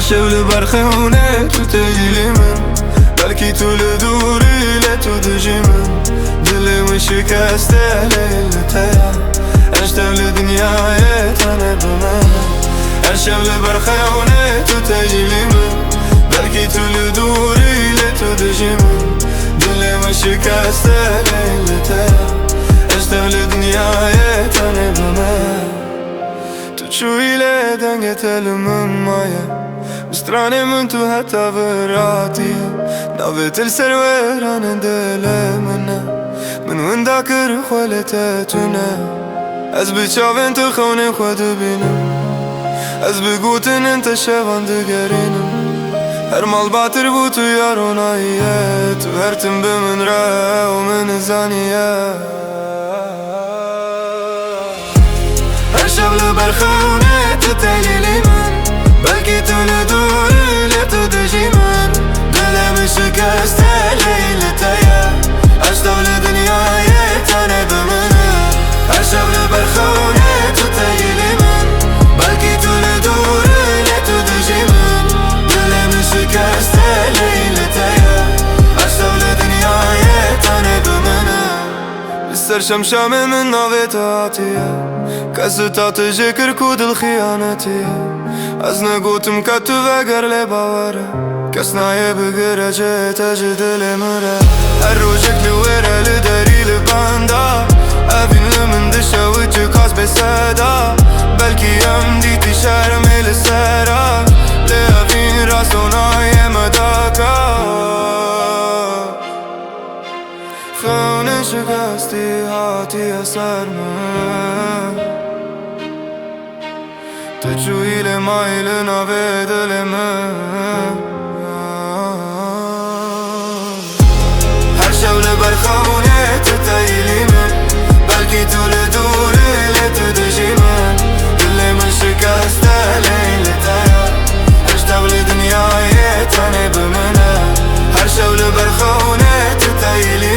شغل برخونه تو تیلی من بلکی تو لدوری لتو دجی من دلم شکسته لیلته اشتم لدنیای تنه بمن هر شغل برخونه تو تیلی من بلکی تو لدوری لتو دجی من دلم شکسته لیلته اشتم لدنیای تنه بمن تو چویله دنگ تلمم مایه مستراني من تو حتى براتي نابت السرويران دل منا من وين ذاكر خولتاتنا از بتشافن تخوني خود بينا از بقوتن انت شافن دقرينا هر مال باتر بوتو يارونايات وهرتم بمن را ومن زانيات هر شغل برخوني تتليلي من بلكي تولدوري لتو دجي من دلم شكسته ليلتيا اشتغل دنياي تاني بمنه اشغل برخوني تتيلي من بلكي تولدوري لتو دجي من دلم شكسته ليلتيا اشتغل دنياي تاني بمنه بستر شمشامي من ناويتاتيا كسوتات جكر كود الخيانتيا از نگوتم که تو وگر لباوره کس نایه بگره جه تجد لمره هر روزک لوره لداری لباندا اوین لمن دشه و چه کاس بسدا بلکی هم دیتی شرمی لسرا لیوین راسونای مداکا خونه شکستی هاتی اثر من تجویل مایل نوه دل من هر شغل برخونه تتیلی من بلکی تو لدوری لتو دجی من دل من شکسته لیلتیا اشتغل دنیای تنه بمنه هر شغل برخونه تتیلی